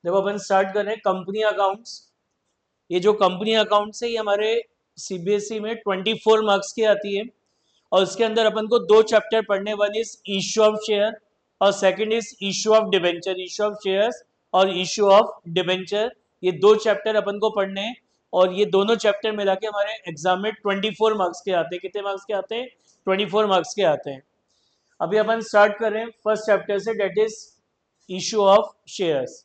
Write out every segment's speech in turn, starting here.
जब अपन स्टार्ट कर रहे हैं कंपनी अकाउंट्स, ये जो कंपनी अकाउंट्स है ये हमारे सीबीएसई में 24 मार्क्स की आती है और इसके अंदर अपन को दो चैप्टर पढ़ने, one is issue of share और second is issue of debenture. Issue of shares और इशू ऑफ डिबेंचर, ये दो चैप्टर अपन को पढ़ने हैं और ये दोनों चैप्टर मिला के हमारे एग्जाम में 24 मार्क्स के आते हैं। कितने मार्क्स के आते हैं? 24 मार्क्स के आते हैं। अभी अपन स्टार्ट कर रहे हैं फर्स्ट चैप्टर से, that is issue of shares.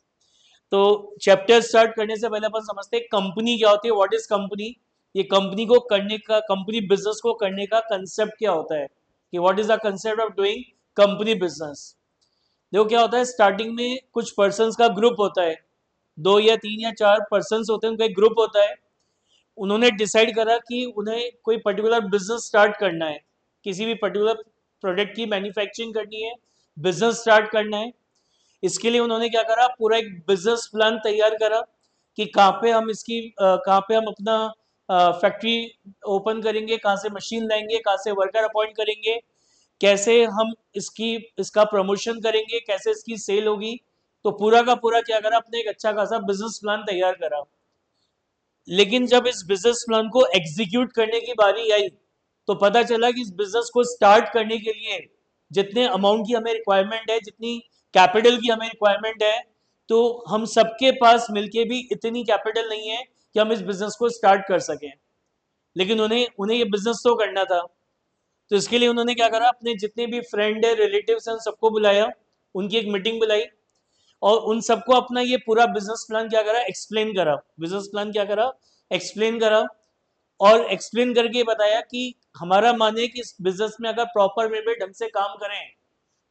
तो चैप्टर स्टार्ट करने से पहले अपन समझते हैं कंपनी क्या होती है, व्हाट इज कंपनी। ये कंपनी को करने का, कंपनी बिजनेस को करने का कंसेप्ट क्या होता है, कि what is the concept of doing company business. देखो क्या होता है, स्टार्टिंग में कुछ पर्संस का ग्रुप होता है, दो या तीन या चार पर्संस होते हैं, उनका एक ग्रुप होता है। उन्होंने डिसाइड करा कि उन्हें कोई पर्टिकुलर बिजनेस स्टार्ट करना है, किसी भी पर्टिकुलर प्रोडक्ट की मैन्युफैक्चरिंग करनी है, बिजनेस स्टार्ट करना है। इसके लिए उन्होंने क्या करा, पूरा एक बिजनेस प्लान तैयार करा कि कहाँ पे हम इसकी कहाँ पे हम अपना फैक्ट्री ओपन करेंगे, कहाँ से मशीन लाएंगे, कहाँ से वर्कर अपॉइंट करेंगे, कैसे हम इसका प्रमोशन करेंगे, कैसे इसकी सेल होगी। तो पूरा का पूरा क्या करा, अपने एक अच्छा खासा बिजनेस प्लान तैयार करा। लेकिन जब इस बिजनेस प्लान को एग्जीक्यूट करने की बारी आई तो पता चला कि इस बिजनेस को स्टार्ट करने के लिए जितने अमाउंट की हमें रिक्वायरमेंट है, जितनी कैपिटल की हमें रिक्वायरमेंट है, तो हम सबके पास मिलके भी इतनी कैपिटल नहीं है कि हम इस बिजनेस को स्टार्ट कर सकें। लेकिन उन्हें उन्हें ये बिजनेस तो करना था। तो इसके लिए उन्होंने क्या करा, अपने जितने भी फ्रेंड है, रिलेटिव्स हैं, सबको बुलाया, उनकी एक मीटिंग बुलाई और उन सबको अपना ये पूरा बिजनेस प्लान क्या करा, एक्सप्लेन करा। बिजनेस प्लान क्या करा, एक्सप्लेन करा। और एक्सप्लेन करके बताया कि हमारा माने है कि इस बिजनेस में अगर प्रॉपर वे में ढंग से काम करें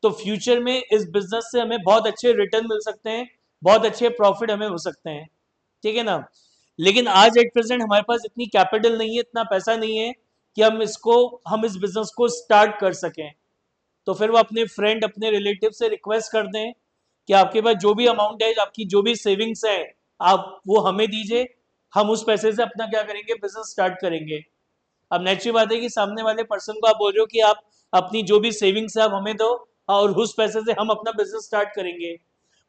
तो फ्यूचर में इस बिजनेस से हमें बहुत अच्छे रिटर्न मिल सकते हैं, बहुत अच्छे प्रॉफिट हमें हो सकते हैं, ठीक है ना। लेकिन आज एट प्रेजेंट हमारे पास इतनी कैपिटल नहीं है, इतना पैसा नहीं है कि हम इस बिजनेस को स्टार्ट कर सकें। तो फिर वो अपने फ्रेंड, अपने रिलेटिव से रिक्वेस्ट कर दें कि आपके पास जो भी अमाउंट है, आपकी जो भी सेविंग्स है, आप वो हमें दीजिए, हम उस पैसे से अपना क्या करेंगे, बिजनेस स्टार्ट करेंगे। अब नेचुरल बात है कि सामने वाले पर्सन को आप बोल रहे हो कि आप अपनी जो भी सेविंग्स है आप हमें दो और उस पैसे से हम अपना बिजनेस स्टार्ट करेंगे।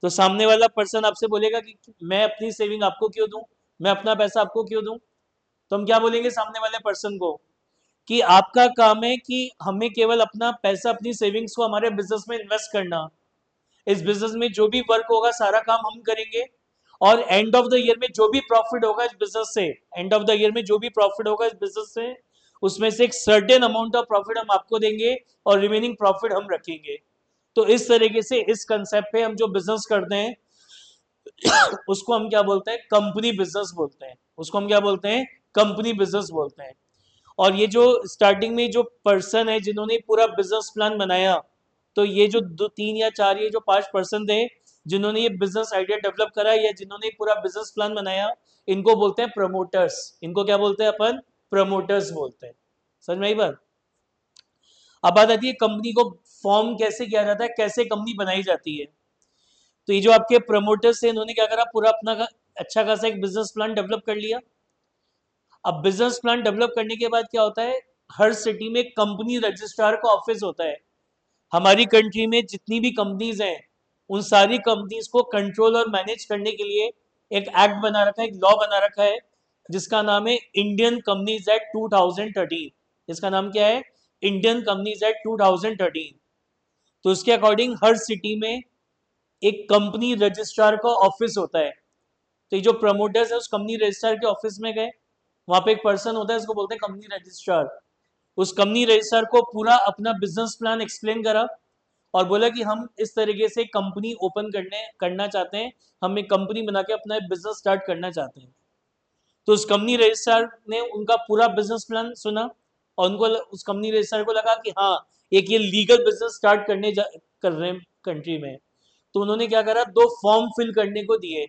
तो सामने वाला पर्सन आपसे बोलेगा कि मैं अपनी सेविंग आपको क्यों दूं, मैं अपना पैसा आपको क्यों दूं। तो हम क्या बोलेंगे सामने वाले पर्सन को, कि आपका काम है कि हमें केवल अपना पैसा, अपनी सेविंग्स को हमारे बिजनेस में इन्वेस्ट करना। इस बिजनेस में जो भी वर्क होगा सारा काम हम करेंगे और एंड ऑफ द ईयर में जो भी प्रॉफिट होगा इस बिजनेस से, एंड ऑफ द ईयर में जो भी प्रॉफिट होगा इस बिजनेस से, उसमें से एक सर्टेन अमाउंट ऑफ प्रॉफिट हम आपको देंगे और रिमेनिंग प्रॉफिट हम रखेंगे। तो इस तरीके से इस कंसेप्ट पे हम जो बिजनेस करते हैं उसको हम क्या बोलते हैं, कंपनी बिजनेस बोलते हैं। उसको हम क्या बोलते हैं, कंपनी बिजनेस बोलते हैं। और ये जो स्टार्टिंग में जो पर्सन है जिन्होंने पूरा बिजनेस प्लान बनाया, तो ये जो दो तीन या चार, ये जो पांच पर्सन थे जिन्होंने ये बिजनेस आइडिया डेवलप करा या जिन्होंने पूरा बिजनेस प्लान बनाया, इनको बोलते हैं प्रमोटर्स। इनको क्या बोलते हैं अपन, प्रमोटर्स बोलते हैं। समझ में आई बात। अब बात आती है कंपनी को फॉर्म कैसे किया जाता है, कैसे कंपनी बनाई जाती है। तो ये जो आपके प्रमोटर्स थे, इन्होंने क्या करा, पूरा अपना अच्छा खासा एक बिजनेस प्लान डेवलप कर लिया। अब बिजनेस प्लान डेवलप करने के बाद क्या होता है, हर सिटी में कंपनी रजिस्ट्रार का ऑफिस होता है। हमारी कंट्री में जितनी भी कंपनीज हैं उन सारी कंपनीज को कंट्रोल और मैनेज करने के लिए एक एक्ट बना रखा है, एक लॉ बना रखा है, जिसका नाम है इंडियन कंपनीज एक्ट 2013। इसका नाम क्या है, इंडियन कंपनीज एक्ट 2013। तो उसके अकॉर्डिंग हर सिटी में एक कंपनी रजिस्ट्रार का ऑफिस होता है। तो ये जो प्रमोटर्स है उस कंपनी रजिस्ट्रार के ऑफिस में गए, वहां पे एक पर्सन होता है, उसको बोलते हैं कंपनी रजिस्ट्रार। उस कंपनी रजिस्ट्रार को पूरा अपना बिजनेस प्लान एक्सप्लेन करा और बोला कि हम इस तरीके से कंपनी ओपन करना चाहते हैं, हम एक कंपनी बना के अपना बिजनेस स्टार्ट करना चाहते हैं। तो उस कंपनी रजिस्ट्रार ने उनका पूरा बिजनेस प्लान सुना और उनको उस कंपनी रजिस्ट्रार को लगा कि हाँ, एक ये लीगल बिजनेस स्टार्ट कर रहे हैं कंट्री में। तो उन्होंने क्या करा, दो फॉर्म फिल करने को दिए।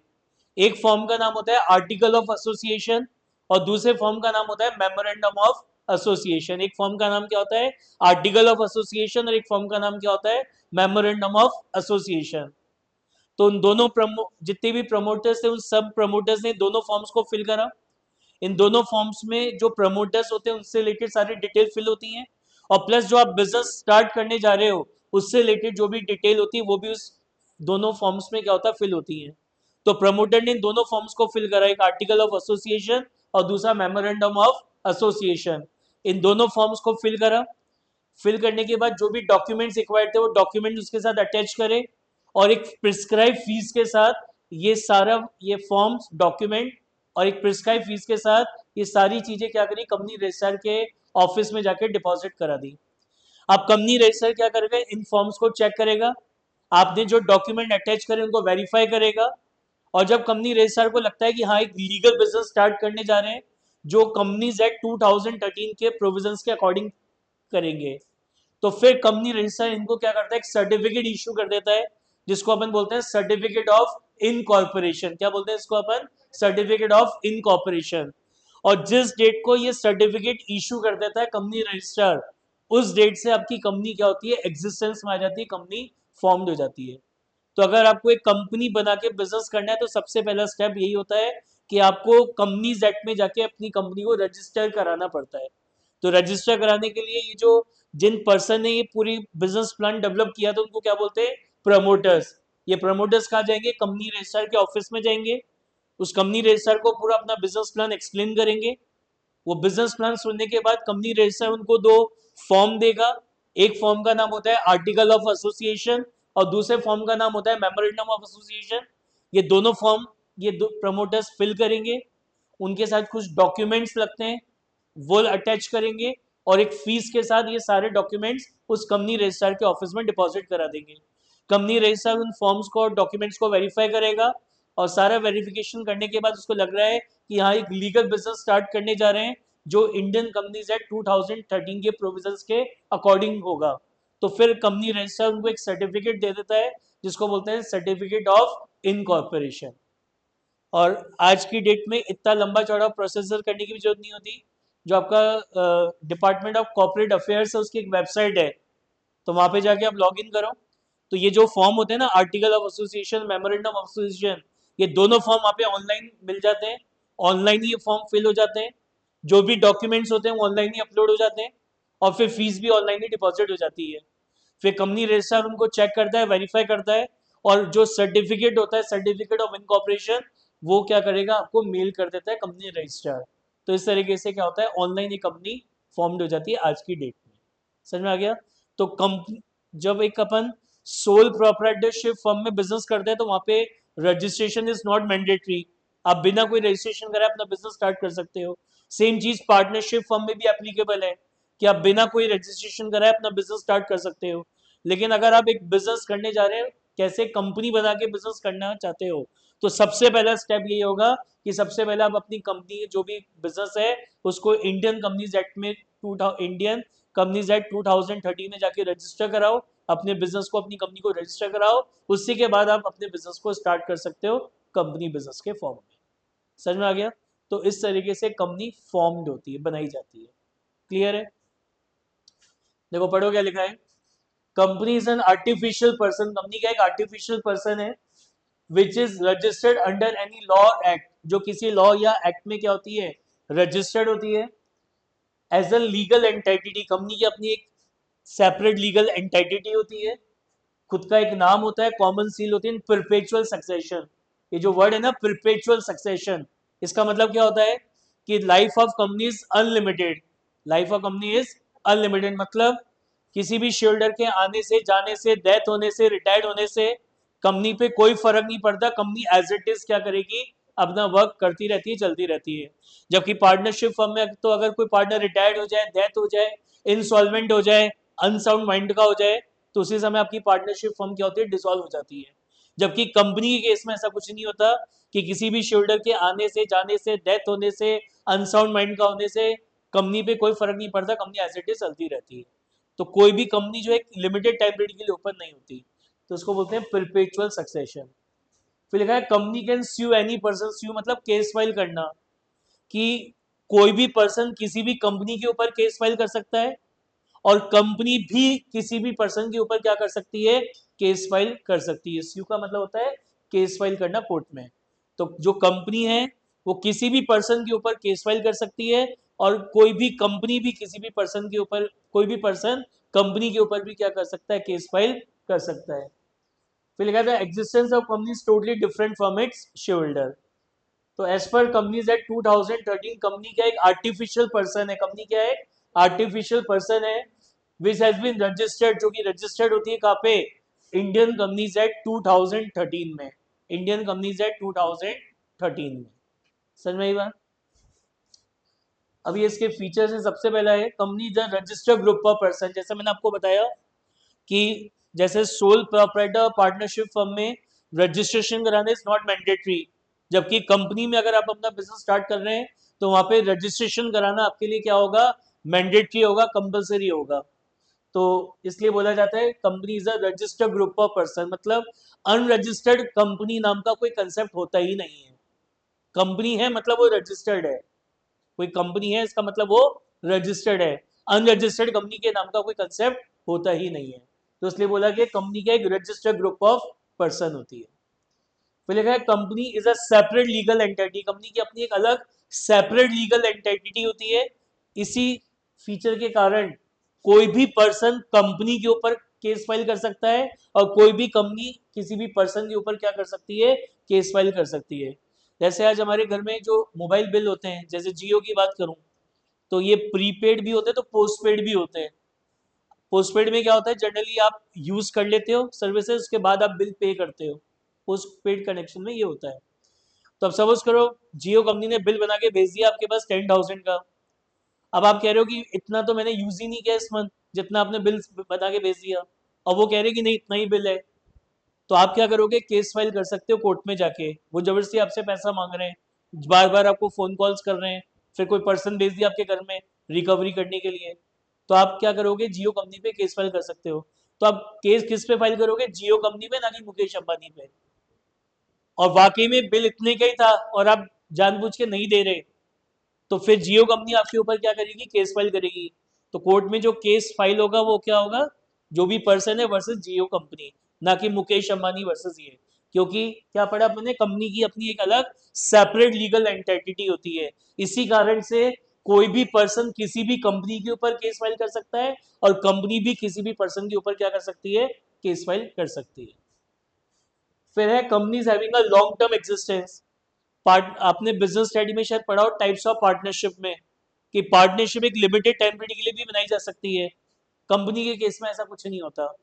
एक फॉर्म का नाम होता है आर्टिकल ऑफ एसोसिएशन और दूसरे फॉर्म का नाम होता है मेमोरेंडम ऑफ एसोसिएशन। एक फॉर्म का नाम क्या होता है, आर्टिकल ऑफ एसोसिएशन, और एक फॉर्म का नाम क्या होता है, मेमोरेंडम ऑफ एसोसिएशन। तो उन दोनों जितने भी प्रमोटर्स थे उन सब प्रमोटर्स ने दोनों फॉर्म्स को फिल करा। इन दोनों फॉर्म्स में जो प्रमोटर्स होते हैं उनसे रिलेटेड सारी डिटेल फिल होती हैं और प्लस जो आप बिजनेस स्टार्ट करने जा रहे हो उससे रिलेटेड जो भी डिटेल होती है वो भी उस दोनों फॉर्म्स में क्या होता है, फिल होती है। तो प्रमोटर ने इन दोनों फॉर्म्स को फिल करा, एक आर्टिकल ऑफ एसोसिएशन और दूसरा मेमोरेंडम ऑफ एसोसिएशन। इन दोनों फॉर्म्स को फिल करा। फिल करने के बाद जो भी डॉक्यूमेंट्स रिक्वायर्ड थे वो डॉक्यूमेंट उसके साथ अटैच करे, और एक प्रिस्क्राइब फीस के साथ ये सारा ये फॉर्म्स डॉक्यूमेंट और एक प्रिस्क्राइब फीस के साथ ये सारी चीजें क्या करी, कंपनी रजिस्ट्रार के ऑफिस में जाके डिपॉजिट करा दी। अब कंपनी रजिस्ट्रार क्या करेगा, इन फॉर्म्स को चेक करेगा, आपने जो डॉक्यूमेंट अटैच करे उनको वेरीफाई करेगा, और जब कंपनी रजिस्ट्रार को लगता है कि हाँ एक लीगल बिजनेस स्टार्ट करने जा रहे हैं जो कंपनीज एक्ट 2013 के प्रोविजंस के अकॉर्डिंग करेंगे, तो फिर कंपनी रजिस्ट्रार इनको क्या करता है, एक सर्टिफिकेट इशू कर देता है, जिसको अपन बोलते हैं सर्टिफिकेट ऑफ इनकॉर्पोरेशन। क्या बोलते हैं इसको अपन, सर्टिफिकेट ऑफ इनकॉर्पोरेशन। और जिस डेट को ये सर्टिफिकेट इशू कर देता है कंपनी रजिस्ट्रार, उस डेट से आपकी कंपनी क्या होती है, एग्जिस्टेंस में आ जाती है, कंपनी फॉर्म्ड हो जाती है। तो अगर आपको एक कंपनी बना के बिजनेस करना है तो सबसे पहला स्टेप यही होता है कि आपको कंपनीज एक्ट में जाके अपनी कंपनी को रजिस्टर कराना पड़ता है। तो रजिस्टर कराने के लिए ये जो जिन पर्सन ने ये पूरी बिजनेस प्लान डेवलप किया था उनको क्या बोलते हैं, प्रमोटर्स। ये प्रमोटर्स कहाँ जाएंगे, कंपनी रजिस्ट्रार के ऑफिस में जाएंगे, उस कंपनी रजिस्ट्रार को पूरा अपना बिजनेस प्लान एक्सप्लेन करेंगे। वो बिजनेस प्लान सुनने के बाद कंपनी रजिस्ट्रार उनको दो फॉर्म देगा। एक फॉर्म का नाम होता है आर्टिकल ऑफ एसोसिएशन और दूसरे फॉर्म का नाम होता है मेमोरेंडम ऑफ एसोसिएशन। ये दोनों फॉर्म ये दो प्रमोटर्स फिल करेंगे, उनके साथ कुछ डॉक्यूमेंट्स लगते हैं वो अटैच करेंगे, और एक फीस के साथ ये सारे डॉक्यूमेंट्स उस कंपनी रजिस्ट्रार के ऑफिस में डिपॉजिट करा देंगे। कंपनी रजिस्ट्रार उन फॉर्म्स को और डॉक्यूमेंट्स को वेरीफाई करेगा, और सारा वेरिफिकेशन करने के बाद उसको लग रहा है कि यहाँ एक लीगल बिजनेस स्टार्ट करने जा रहे हैं जो इंडियन कंपनीज एक्ट 2013 के प्रोविजंस के अकॉर्डिंग होगा, तो फिर कंपनी रजिस्ट्रार उनको एक सर्टिफिकेट दे देता है जिसको बोलते हैं सर्टिफिकेट ऑफ इनकॉर्पोरेशन। और आज की डेट में इतना लंबा चौड़ा प्रोसेसर करने की भी जरूरत नहीं होती। जो आपका डिपार्टमेंट ऑफ कॉर्पोरेट अफेयर्स है उसकी एक वेबसाइट है, तो वहाँ पे जाके आप लॉग इन करो। तो ये जो फॉर्म होते हैं ना, article of association, memorandum of association, ये दोनों फॉर्म वहाँ पे ऑनलाइन मिल जाते हैं, ऑनलाइन ही ये फॉर्म फिल हो जाते हैं, जो भी डॉक्यूमेंट्स होते हैं वो ऑनलाइन ही अपलोड हो जाते हैं, और फिर फीस भी ऑनलाइन ही डिपॉजिट हो जाती है। फिर कंपनी रजिस्ट्रार उनको चेक करता है, वेरीफाई करता है, और जो सर्टिफिकेट होता है सर्टिफिकेट ऑफ इनकॉर्पोरेशन वो क्या करेगा, आपको मेल कर देता है कंपनी रजिस्ट्रार। तो इस तरीके से क्या होता है, ऑनलाइन ये कंपनी फॉर्म्ड हो जाती है आज की डेट में। समझ में आ गया। तो कंपनी जब एक अपन सोल प्रोप्राइटरशिप फर्म में बिजनेस करते हैं तो वहां पे रजिस्ट्रेशन इज नॉट मैंडेटरी, आप बिना कोई रजिस्ट्रेशन कराए अपना बिजनेस स्टार्ट कर सकते हो। सेम चीज पार्टनरशिप फर्म में भी एप्लीकेबल है कि आप बिना कोई रजिस्ट्रेशन कराए अपना बिजनेस स्टार्ट कर सकते हो। लेकिन अगर आप एक बिजनेस करने जा रहे हो, कैसे कंपनी बना के बिजनेस करना चाहते हो, तो सबसे पहला स्टेप यही होगा कि सबसे पहले आप अपनी कंपनी जो भी बिजनेस है उसको इंडियन कंपनीज एक्ट में इंडियन कंपनीज एक्ट 2013 में जाके रजिस्टर कराओ, अपने बिजनेस को अपनी कंपनी को रजिस्टर कराओ, उसी के बाद आप अपने बिजनेस को स्टार्ट कर सकते हो कंपनी बिजनेस के फॉर्म में। समझ में आ गया। तो इस तरीके से कंपनी फॉर्म्ड होती है, बनाई जाती है। क्लियर है। देखो पढ़ो क्या लिखा है, company is an artificial person. Company क्या एक आर्टिफिशियल पर्सन है which is registered under any law act, जो किसी लॉ या एक्ट में क्या होती है, रजिस्टर्ड होती है। As a legal entity, company की अपनी एक सेपरेट लीगल एंटिटी होती है, खुद का एक नाम होता है, कॉमन सील होती है, परपेचुअल सक्सेशन। ये जो वर्ड है ना परपेचुअल सक्सेशन, इसका मतलब क्या होता है कि life of company is unlimited. Life of company is unlimited मतलब किसी भी शेयर होल्डर के आने से, जाने से, डेथ होने से, रिटायर्ड होने से कंपनी पे कोई फर्क नहीं पड़ता। कंपनी एज इट इज क्या करेगी, अपना वर्क करती रहती है, चलती रहती है। जबकि पार्टनरशिप फर्म में तो अगर कोई पार्टनर रिटायर्ड हो जाए, डेथ हो जाए, इंसॉल्वेंट हो जाए, अनसाउंड माइंड का हो जाए, तो उसी समय आपकी पार्टनरशिप फर्म क्या होती है, डिसॉल्व हो जाती है। जबकि कंपनी के केस में ऐसा कुछ नहीं होता कि किसी भी शेयर होल्डर के आने से, जाने से, डेथ होने से, अनसाउंड माइंड का होने से कंपनी पे कोई फर्क नहीं पड़ता, कंपनी एज इट इज चलती रहती है। तो कोई भी कंपनी जो एक लिमिटेड टाइम पीरियड के लिए ओपन नहीं होती, तो उसको बोलते हैं परपेचुअल सक्सेशन। फिर लिखा है company can sue any person, sue मतलब केस फाइल करना, कि कोई भी पर्सन किसी भी कंपनी के ऊपर केस फाइल कर सकता है, और कंपनी भी किसी भी पर्सन के ऊपर क्या कर सकती है, केस फाइल कर सकती है। स्यू का मतलब होता है केस फाइल करना कोर्ट में। तो जो कंपनी है वो किसी भी पर्सन के ऊपर केस फाइल कर सकती है, और कोई भी कंपनी भी किसी भी पर्सन के ऊपर, कोई भी पर्सन कंपनी के ऊपर भी क्या कर सकता है, केस फाइल कर सकता है। फिर लिखा था existence of companies totally different from its share holder. तो as per companies act 2013 company क्या एक आर्टिफिशियल पर्सन है, कंपनी क्या है आर्टिफिशियल पर्सन है, विच हैज बीन रजिस्टर्ड, जो कि रजिस्टर्ड होती है कहाँ पे, इंडियन कंपनीज एक्ट 2013 में, इंडियन कंपनीज एक्ट 2013 में। समझ में आई बात। अभी इसके फीचर्स है, सबसे पहला है company the registered group of person, जैसे मैंने आपको बताया कि जैसे सोल प्रोप्राइटर पार्टनरशिप फर्म में रजिस्ट्रेशन कराना इज नॉट मैंडेटरी, जबकि कंपनी में अगर आप अपना बिजनेस स्टार्ट कर रहे हैं तो वहां पे रजिस्ट्रेशन कराना आपके लिए क्या होगा, मैंडेटरी होगा, कंपलसरी होगा। तो इसलिए बोला जाता है company is a registered group of person, मतलब अनरजिस्टर्ड कंपनी नाम का कोई कंसेप्ट होता ही नहीं है। कंपनी है मतलब वो रजिस्टर्ड है, कोई कंपनी है इसका मतलब वो रजिस्टर्ड है, अनरजिस्टर्ड कंपनी के नाम का कोई कंसेप्ट होता ही नहीं है। तो इसलिए बोला कि कंपनी का एक रजिस्टर्ड ग्रुप ऑफ पर्सन होती है। फिर लिखा है company is a separate legal entity, company की अपनी एक अलग सेपरेट लीगल एंटिटी होती है। इसी फीचर के कारण कोई भी पर्सन कंपनी के ऊपर केस फाइल कर सकता है और कोई भी कंपनी किसी भी पर्सन के ऊपर क्या कर सकती है, केस फाइल कर सकती है। जैसे आज हमारे घर में जो मोबाइल बिल होते हैं, जैसे जियो की बात करूं तो ये प्रीपेड भी होते हैं तो पोस्टपेड भी होते हैं। पोस्टपेड में क्या होता है, जनरली आप यूज कर लेते हो सर्विसेज, उसके बाद आप बिल पे करते हो। पोस्टपेड कनेक्शन में ये होता है। तो अब सपोज करो जियो कंपनी ने बिल बना के भेज दिया आपके पास 10,000 का। अब आप कह रहे हो कि इतना तो मैंने यूज ही नहीं किया इस मंथ जितना आपने बिल बना के भेज दिया, और वो कह रहे कि नहीं इतना ही बिल है। तो आप क्या करोगे, केस फाइल कर सकते हो कोर्ट में जाके, वो जबरदस्ती आपसे पैसा मांग रहे हैं, बार बार आपको फोन कॉल्स कर रहे हैं, फिर कोई पर्सन भेज दिया आपके घर में रिकवरी करने के लिए। तो आप क्या करोगे, जियो कंपनी पे केस फाइल कर सकते हो। तो आप केस किस पे फाइल करोगे, जियो कंपनी पे, ना कि मुकेश अंबानी पे। और वाकई में बिल इतने का ही था और आप जानबूझ के नहीं दे रहे, तो फिर जियो कंपनी आपके ऊपर क्या करेगी, केस फाइल करेगी। तो कोर्ट में जो केस फाइल होगा वो क्या होगा, जो भी पर्सन है वर्सेस जियो कंपनी, ना कि मुकेश अंबानी वर्सेस ये। क्योंकि क्या पढ़ा अपने, कंपनी की अपनी एक अलग सेपरेट लीगल एंटिटी होती है। इसी कारण से कोई भी पर्सन किसी भी कंपनी के ऊपर केस फाइल कर सकता है और कंपनी भी किसी भी पर्सन के ऊपर क्या कर सकती है, केस फाइल कर सकती है। फिर है companies having a long term existence. Part आपने बिजनेस स्टडी में शायद पढ़ा हो टाइप्स ऑफ पार्टनरशिप में, कि पार्टनरशिप एक लिमिटेड टाइम पीरियड के लिए भी बनाई जा सकती है। कंपनी के केस में ऐसा कुछ नहीं होता।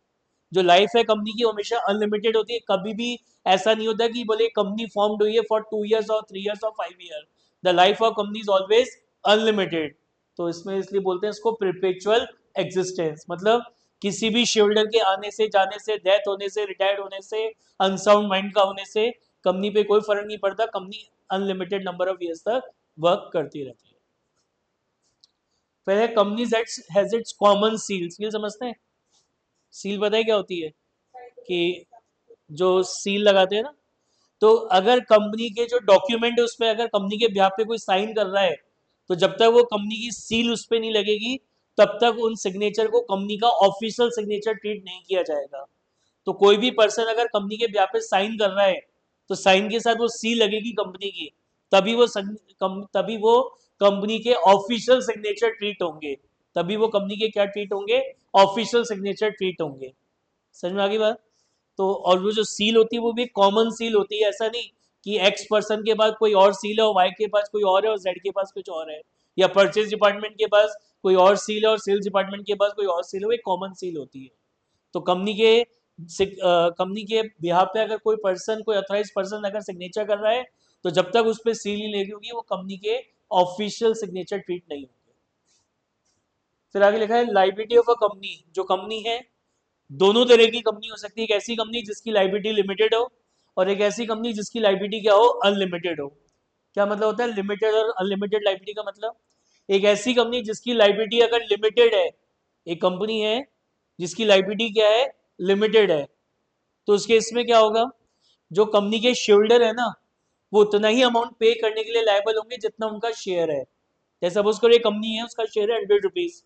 जो लाइफ है कंपनी की हमेशा अनलिमिटेड होती है, कभी भी ऐसा नहीं होता कि बोले कंपनी फॉर्म्ड हुई है फॉर 2 years और 3 years और 5 year। The life of company is always unlimited. तो इसमें इसलिए बोलते हैं इसको परपेचुअल एग्जिस्टेंस, मतलब किसी भी शेयरहोल्डर के आने से, जाने से, डेथ होने से, रिटायर्ड होने से, अनसाउंड माइंड का होने से कंपनी पे कोई फर्क नहीं पड़ता, company unlimited number of years तक वर्क करती रहती है। फिर है companies has its common seal. Seal समझते हैं, सील पता है क्या होती है, कि जो सील लगाते हैं ना, तो अगर कंपनी के जो डॉक्यूमेंट है उस पर अगर कंपनी के बिहाफ पे कोई साइन कर रहा है, तो जब तक वो कंपनी की सील उस पर नहीं लगेगी तब तक उन सिग्नेचर को कंपनी का ऑफिशियल सिग्नेचर ट्रीट नहीं किया जाएगा। तो कोई भी पर्सन अगर कंपनी के बिहाफ पे साइन कर रहा है तो साइन के साथ वो सील लगेगी कंपनी की, तभी वो कंपनी के ऑफिशियल सिग्नेचर ट्रीट होंगे, तभी वो कंपनी के क्या ट्रीट होंगे, ऑफिशियल सिग्नेचर ट्रीट होंगे। समझ में आ गई बात। तो और वो जो सील होती है वो भी कॉमन सील होती है, ऐसा नहीं कि एक्स पर्सन के पास कोई और सील है और वाई के पास कोई और है और जेड के पास कुछ और है, या परचेज डिपार्टमेंट के पास कोई और सील है और सेल्स डिपार्टमेंट के पास कोई और सील है, वो एक कॉमन सील होती है। तो कंपनी के बिहाफ पे अगर कोई पर्सन, कोई अथॉराइज पर्सन अगर सिग्नेचर कर रहा है तो जब तक उस पर सील नहीं लगी होगी वो कंपनी के ऑफिशियल सिग्नेचर ट्रीट नहीं होंगे। फिर आगे लिखा है लाइबिलिटी ऑफ अ कंपनी। जो कंपनी है, दोनों तरह की कंपनी हो सकती है, एक ऐसी कंपनी जिसकी लाइबिलिटी लिमिटेड हो और एक ऐसी कंपनी जिसकी लाइबिलिटी क्या हो, अनलिमिटेड हो। क्या मतलब होता है लिमिटेड और अनलिमिटेड लाइबिलिटी का मतलब, एक ऐसी कंपनी जिसकी लाइबिलिटी अगर लिमिटेड है, एक कंपनी है जिसकी लाइबिलिटी क्या है, लिमिटेड है, तो उस केस में क्या होगा, जो कंपनी के शेयरहोल्डर है ना, वो उतना ही अमाउंट पे करने के लिए लायबल होंगे जितना उनका शेयर है। जैसे सपोज करो एक कंपनी है उसका शेयर है 100 रुपीज,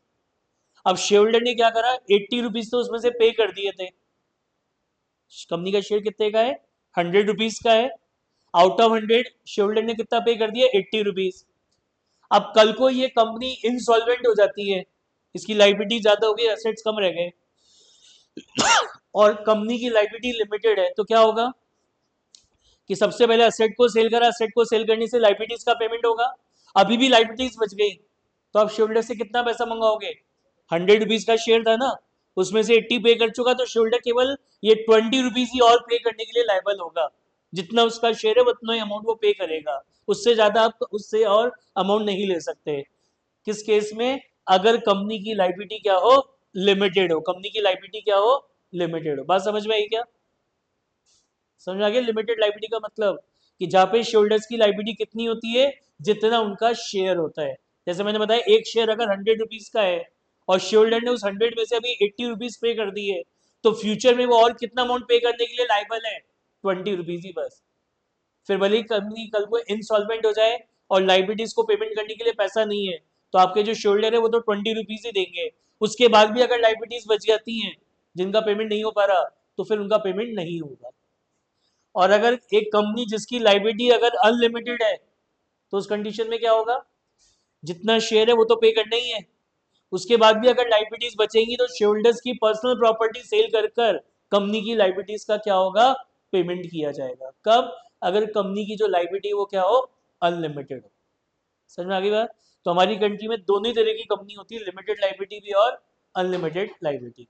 अब शेयरहोल्डर ने क्या करा, 80 रुपीज तो उसमें से पे कर दिए थे। कंपनी का शेयर कितने का है, 100 रुपीज का है। आउट ऑफ 100 शेयरहोल्डर ने कितना पे कर दिया, 80 रुपीज। अब कल को ये कंपनी इंसॉल्वेंट हो जाती है, इसकी लाइबिलिटी ज्यादा हो गई, एसेट्स कम रह गए, और कंपनी की लायबिलिटी लिमिटेड है, तो क्या होगा कि सबसे पहले असेट को सेल करा, असेट को सेल करने से लायबिलिटीज का पेमेंट होगा, अभी भी लायबिलिटीज बच गई, तो आप शेयर होल्डर से कितना पैसा मंगाओगे, 100 रुपीज का शेयर था ना, उसमें से 80 पे कर चुका, तो शेयर होल्डर केवल ये 20 रुपीज ही और पे करने के लिए लायबल होगा, जितना उसका शेयर है उतना ही अमाउंट वो पे करेगा, उससे ज्यादा आप उससे और अमाउंट नहीं ले सकते। किस केस में, अगर कंपनी की लायबिलिटी क्या हो, लिमिटेड हो, कंपनी की लायबिलिटी क्या हो, लिमिटेड हो। बात समझ में आई क्या, समझ आ गया लिमिटेड लायबिलिटी का मतलब, कि जहाँ पे शेयरहोल्डर्स की लायबिलिटी कितनी होती है, जितना उनका शेयर होता है। जैसे मैंने बताया एक शेयर अगर 100 रुपीज का है और शेयरहोल्डर ने उस 100 में से अभी 80 रुपीज पे कर दिए, तो फ्यूचर में वो और कितना अमाउंट पे करने के लिए लायबल है, 20 रुपीज ही बस। फिर भले ही कंपनी कल को इंसॉल्वेंट हो जाए और लाइबिलिटीज को पेमेंट करने के लिए पैसा नहीं है, तो आपके जो शेयरहोल्डर है वो तो 20 रुपीज ही देंगे, उसके बाद भी अगर लाइबिलिटीज बच जाती हैं जिनका पेमेंट नहीं हो पा रहा, तो फिर उनका पेमेंट नहीं होगा। और अगर एक कंपनी जिसकी लाइबिलिटी अगर अनलिमिटेड है, तो उस कंडीशन में क्या होगा, जितना शेयर है वो तो पे करना ही है, उसके बाद भी अगर लाइबिलिटीज बचेंगी तो शेयर होल्डर्स की पर्सनल प्रॉपर्टी सेल कर कर कंपनी की लाइबिलिटीज का क्या होगा, पेमेंट किया जाएगा। कब, अगर कंपनी की जो लाइबिलिटी वो क्या हो, अनलिमिटेड हो। समझ में आ गई बात। तो हमारी कंट्री में दोनों ही तरह की कंपनी होती है, लिमिटेड लाइबिलिटी भी और अनलिमिटेड लाइबिलिटी।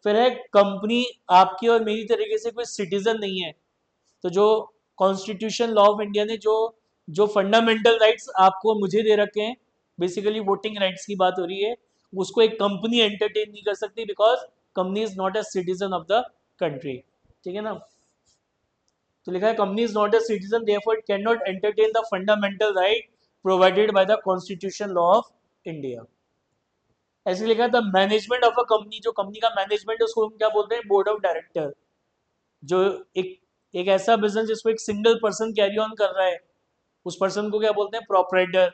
फिर है कंपनी आपकी और मेरी तरीके से कोई सिटीजन नहीं है, तो जो कॉन्स्टिट्यूशन लॉ ऑफ इंडिया ने जो जो फंडामेंटल राइट्स आपको मुझे दे रखे हैं, बेसिकली वोटिंग राइट्स की बात हो रही है, उसको एक कंपनी एंटरटेन नहीं कर सकती, because company is not a citizen of the country. ठीक है ना, तो लिखा है company is not a citizen therefore it can not entertain the fundamental right provided by the constitution law of India. ऐसे लिखा था मैनेजमेंट ऑफ अ कंपनी, जो कंपनी का मैनेजमेंट है उसको हम क्या बोलते हैं, बोर्ड ऑफ डायरेक्टर। जो एक एक ऐसा बिजनेस जिसको एक सिंगल पर्सन कैरी ऑन कर रहा है, उस पर्सन को क्या बोलते हैं, प्रोपराइटर।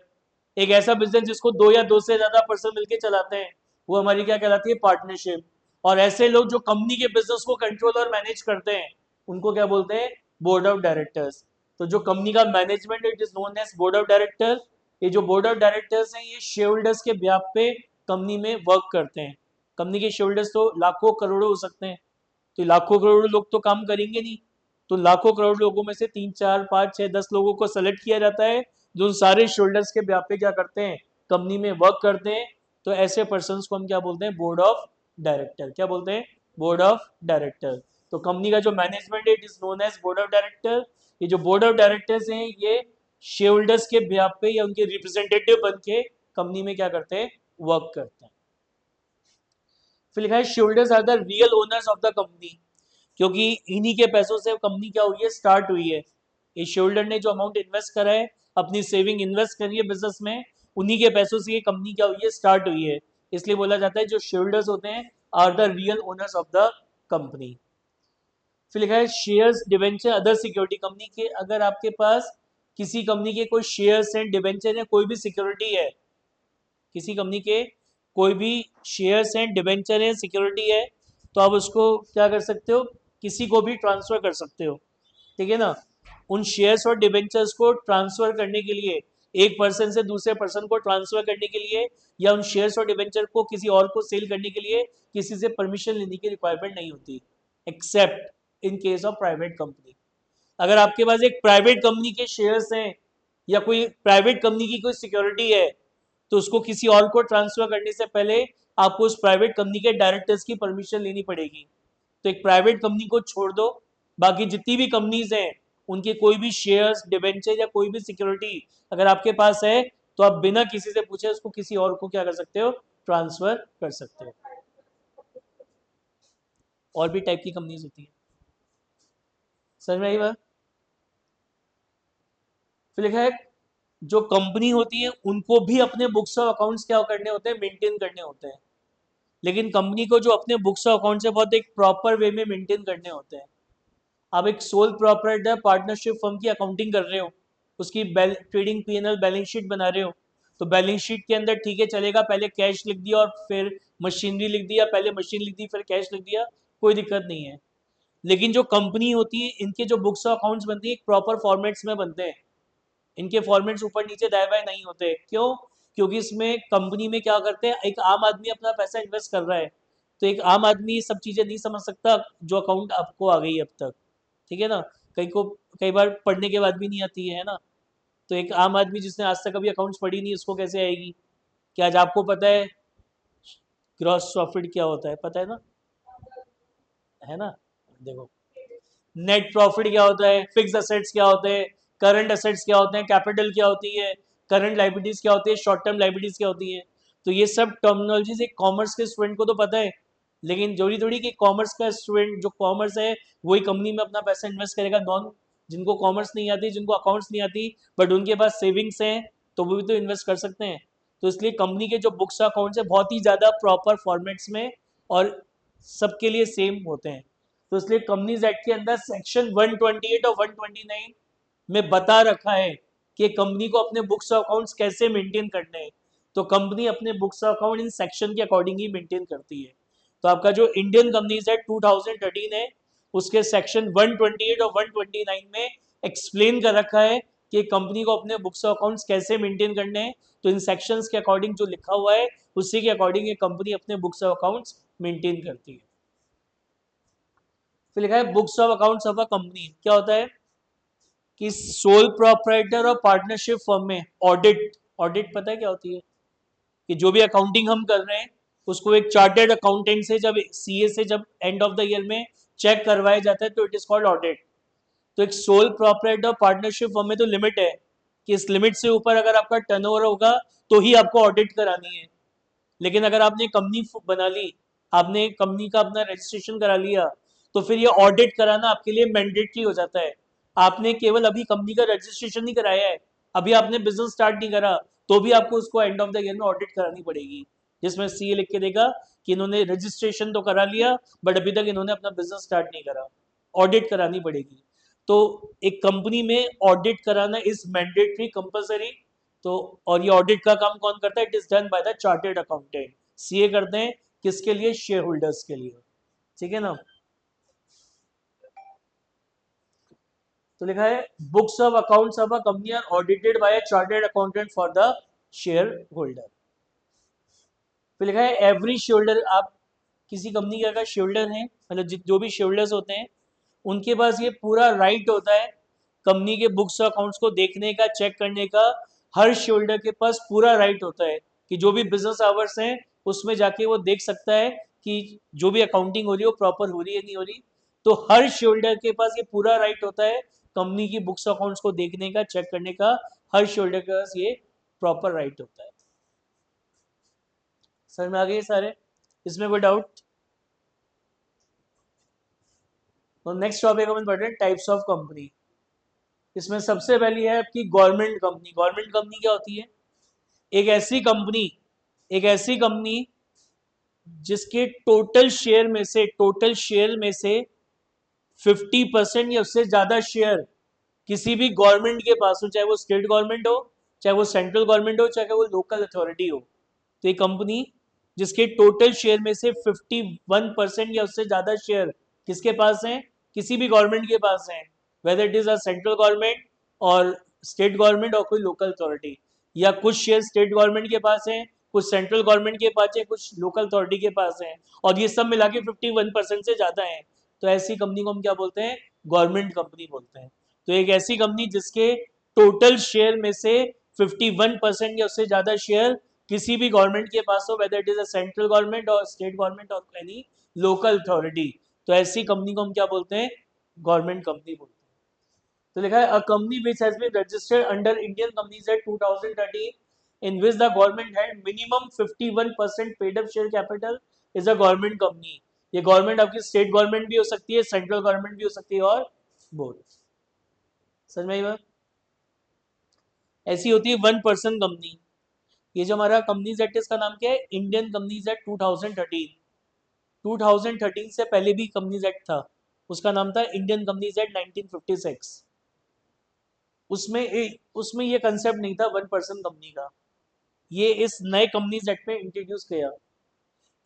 एक ऐसा बिजनेस जिसको दो या दो से ज्यादा पर्सन मिलकर चलाते हैं, वो हमारी क्या कहलाती है, पार्टनरशिप। और ऐसे लोग जो कंपनी के बिजनेस को कंट्रोल और मैनेज करते हैं, उनको क्या बोलते हैं, बोर्ड ऑफ डायरेक्टर्स। तो जो कंपनी का management, it is known as board of director. ये जो बोर्ड ऑफ डायरेक्टर्स हैं, ये शेयर होल्डर्स के ब्याह पे कंपनी में वर्क करते हैं। कंपनी के शेयर होल्डर्स तो लाखों करोड़ों हो सकते हैं, तो लाखों करोड़ लोग तो काम करेंगे नहीं, तो लाखों करोड़ लोगों में से 3 4 5 6 10 लोगों को सेलेक्ट किया जाता है, जो उन सारे शोल्डर्स के ब्याह पे क्या करते हैं, कंपनी में वर्क करते हैं। तो ऐसे पर्सन को हम क्या बोलते हैं, बोर्ड ऑफ डायरेक्टर। क्या बोलते हैं, बोर्ड ऑफ डायरेक्टर। तो कंपनी का जो मैनेजमेंट है, it is known as board of director. ये जो बोर्ड ऑफ डायरेक्टर्स हैं, ये शेयर होल्डर्स के ब्याह पे या उनके रिप्रेजेंटेटिव बन के कंपनी में क्या करते हैं, वर्क करते हैं। फिर लिखा है shareholders are the real owners of the company, क्योंकि इन्हीं के पैसों से कंपनी क्या हुई है, स्टार्ट हुई है। इस शेयरहोल्डर ने जो अमाउंट इन्वेस्ट करा है, अपनी सेविंग इन्वेस्ट करी है बिजनेस में, उन्हीं के पैसों से ये कंपनी क्या हुई है, स्टार्ट हुई है। इसलिए बोला जाता है जो शेयरहोल्डर्स होते हैं are the real owners of the company. फिर लिखा है shares, debenture, other security. Company के अगर आपके पास किसी कंपनी के कोई शेयर्स हैं, डिवेंचर है, कोई भी सिक्योरिटी है, किसी कंपनी के कोई भी शेयर्स हैं, डिवेंचर हैं, सिक्योरिटी है, तो आप उसको क्या कर सकते हो, किसी को भी ट्रांसफर कर सकते हो। ठीक है ना, उन शेयर्स और डिवेंचर्स को ट्रांसफर करने के लिए, एक पर्सन से दूसरे पर्सन को ट्रांसफर करने के लिए, या उन शेयर्स और डिवेंचर को किसी और को सेल करने के लिए किसी से परमिशन लेने की रिक्वायरमेंट नहीं होती, accept in case of private company. अगर आपके पास एक प्राइवेट कंपनी के शेयर्स हैं या कोई प्राइवेट कंपनी की कोई सिक्योरिटी है, तो उसको किसी और को ट्रांसफर करने से पहले आपको उस प्राइवेट कंपनी के डायरेक्टर्स की परमिशन लेनी पड़ेगी। तो एक प्राइवेट कंपनी को छोड़ दो, बाकी जितनी भी कंपनीज हैं, उनके कोई भी शेयर्स, डिबेंचर या कोई भी सिक्योरिटी अगर आपके पास है, तो आप बिना किसी से पूछे उसको किसी और को क्या कर सकते हो, ट्रांसफर कर सकते हो। और भी टाइप की कंपनीज होती है, समझ में आई बात। फिर लिखा है जो कंपनी होती है उनको भी अपने बुक्स ऑफ अकाउंट्स क्या करने होते हैं, मेंटेन करने होते हैं। लेकिन कंपनी को जो अपने बुक्स ऑफ अकाउंट्स है बहुत एक प्रॉपर वे में मेंटेन करने होते हैं। आप एक सोल प्रोप्राइटर पार्टनरशिप फर्म की अकाउंटिंग कर रहे हो, उसकी ट्रेडिंग पीएनएल बैलेंस शीट बना रहे हो, तो बैलेंस शीट के अंदर ठीक है चलेगा, पहले कैश लिख दिया और फिर मशीनरी लिख दिया, पहले मशीन लिख दी फिर कैश लिख दिया, कोई दिक्कत नहीं है। लेकिन जो कंपनी होती है, इनके जो बुक्स ऑफ अकाउंट्स बनती है, एक प्रॉपर फॉर्मेट्स में बनते हैं। इनके फॉर्मेट्स ऊपर नीचे दाएं बाएं नहीं होते। क्यों, क्योंकि इसमें कंपनी में क्या करते हैं, एक आम आदमी अपना पैसा इन्वेस्ट कर रहा है, तो एक आम आदमी ये सब चीज़ें नहीं समझ सकता जो अकाउंट आपको आ गई अब तक, ठीक है ना। कई बार पढ़ने के बाद भी नहीं आती है ना। तो एक आम आदमी जिसने आज तक कभी अकाउंट्स पढ़ी नहीं उसको कैसे आएगी। क्या आज आपको पता है ग्रॉस प्रॉफिट क्या होता है, पता है ना। देखो नेट प्रॉफिट क्या होता है, फिक्स असेट्स क्या होते हैं, करंट असेट्स क्या होते हैं, कैपिटल क्या होती है, करंट लाइबिलिटीज क्या होती है, शॉर्ट टर्म लाइबिलिटीज क्या होती है। तो ये सब टर्मिनोलॉजीज एक कॉमर्स के स्टूडेंट को तो पता है, लेकिन जरूरी थोड़ी कि कॉमर्स का स्टूडेंट जो कॉमर्स है वही कंपनी में अपना पैसा इन्वेस्ट करेगा। नॉन जिनको कॉमर्स नहीं आती, जिनको अकाउंट्स नहीं आती, बट उनके पास सेविंग्स हैं, तो वो भी तो इन्वेस्ट कर सकते हैं। तो इसलिए कंपनी के जो बुक्स अकाउंट्स है बहुत ही ज़्यादा प्रॉपर फॉर्मेट्स में और सबके लिए सेम होते हैं। तो इसलिए कंपनीज एक्ट के अंदर सेक्शन 128 और 129 में बता रखा है कि कंपनी को अपने बुक्स अकाउंट्स कैसे मेंटेन करने हैं। तो कंपनी अपने बुक्स अकाउंट इन सेक्शन के अकॉर्डिंग ही मेंटेन करती है। तो आपका जो इंडियन कंपनीज एक्ट 2013 है उसके सेक्शन 128 और 129 में एक्सप्लेन कर रखा है कि कंपनी को अपने बुक्स अकाउंट्स कैसे मेंटेन करने हैं। तो इन सेक्शंस के अकॉर्डिंग जो लिखा हुआ है उसी के अकॉर्डिंग ये कंपनी अपने बुक्स अकाउंट्स मेंटेन करती है। फिर लिखा है books of accounts of a company क्या होता है कि सोल प्रोप्राइटर और पार्टनरशिप फर्म में ऑडिट, ऑडिट पता है क्या होती है कि जो भी अकाउंटिंग हम कर रहे हैं उसको एक चार्टर्ड अकाउंटेंट से जब सीए से जब एंड ऑफ द ईयर में चेक करवाया जाता है तो इट इज कॉल्ड ऑडिट। तो एक सोल प्रोप्राइटर पार्टनरशिप फर्म में तो लिमिट है कि इस लिमिट से ऊपर अगर आपका टर्नओवर होगा तो ही आपको ऑडिट करानी है। लेकिन अगर आपने कंपनी बना ली, आपने कंपनी का अपना रजिस्ट्रेशन करा लिया, तो फिर ये ऑडिट कराना आपके लिए मैंडेटरी हो जाता है। आपने केवल अभी कंपनी का रजिस्ट्रेशन नहीं कराया है, अभी आपने बिजनेस स्टार्ट नहीं करा, तो भी आपको उसको एंड ऑफ द ईयर में ऑडिट करानी पड़ेगी, जिसमें सीए लिख के देगा कि इन्होंने रजिस्ट्रेशन तो करा लिया बट अभी तक इन्होंने अपना बिजनेस स्टार्ट नहीं करा, ऑडिट करानी पड़ेगी। तो एक कंपनी में ऑडिट कराना इज मैंडेटरी कंपलसरी। तो और ये ऑडिट का काम कौन करता है, it is done by the chartered accountant. CA करते हैं किसके लिए, शेयर होल्डर्स के लिए, ठीक है ना। तो लिखा है books of accounts of a company are audited by a chartered accountant for the shareholder. फिर लिखा है एवरी शेयर होल्डर, आप किसी कंपनी के अगर शेयर होल्डर हैं, मतलब जो भी शेयर होल्डर्स होते हैं उनके पास ये पूरा राइट होता है कंपनी के बुक्स अकाउंट्स को देखने का, चेक करने का। हर शेयर होल्डर के पास पूरा राइट होता है कि जो भी बिजनेस आवर्स हैं उसमें जाके वो देख सकता है कि जो भी अकाउंटिंग हो रही है वो प्रॉपर हो रही है नहीं हो रही। तो हर शेयर होल्डर के पास ये पूरा राइट होता है कंपनी की बुक्स अकाउंट्स को देखने का, चेक करने का। हर शेयर होल्डर के पास ये प्रॉपर राइट होता है। समझ में आ गए सारे, इसमें कोई डाउट। तो नेक्स्ट टॉपिक हम पढ़ रहे हैं टाइप्स ऑफ कंपनी। इसमें सबसे पहली है आपकी गवर्नमेंट कंपनी। गवर्नमेंट कंपनी क्या होती है, एक ऐसी कंपनी, एक ऐसी कंपनी जिसके टोटल शेयर में से 50% या उससे ज्यादा शेयर किसी भी गवर्नमेंट के पास हो, चाहे वो स्टेट गवर्नमेंट हो, चाहे वो सेंट्रल गवर्नमेंट हो, चाहे वो लोकल अथॉरिटी हो। तो ये कंपनी जिसके टोटल शेयर में से 51% या उससे ज्यादा शेयर किसके पास हैं, किसी भी गवर्नमेंट के पास हैं, whether it is a central government और स्टेट गवर्नमेंट और कोई लोकल अथॉरिटी, या कुछ शेयर स्टेट गवर्नमेंट के पास हैं, कुछ सेंट्रल गवर्नमेंट के पास है, कुछ लोकल अथॉरिटी के पास है, और ये सब मिला के 51% से ज्यादा है, तो ऐसी कंपनी को हम क्या बोलते हैं, गवर्नमेंट कंपनी बोलते हैं। तो एक ऐसी कंपनी जिसके टोटल शेयर में से 51% या उससे ज्यादा शेयर किसी भी गवर्नमेंट के पास हो, whether it is a central government और स्टेट गवर्नमेंट और एनी लोकल अथॉरिटी, तो ऐसी कंपनी को हम क्या बोलते हैं, गवर्नमेंट कंपनी बोलते हैं। तो लिखा है a company which has been registered under Indian companies act 2013 in which the government had minimum 51% paid up share capital is a government company. ये गवर्नमेंट आपकी स्टेट गवर्नमेंट भी हो सकती है, सेंट्रल गवर्नमेंट भी हो सकती है और बोथ। समझ में आई बात। ऐसी होती है वन पर्सन कंपनी। ये जो हमारा कंपनीज एक्ट इसका नाम क्या है, इंडियन कंपनीज एक्ट 2013। 2013 से पहले भी कंपनीज एक्ट था, उसका नाम था इंडियन कंपनीज एक्ट 1956। उसमें ये कंसेप्ट नहीं था वन पर्सन कंपनी का, ये इस नए कंपनीज एक्ट में इंट्रोड्यूस किया।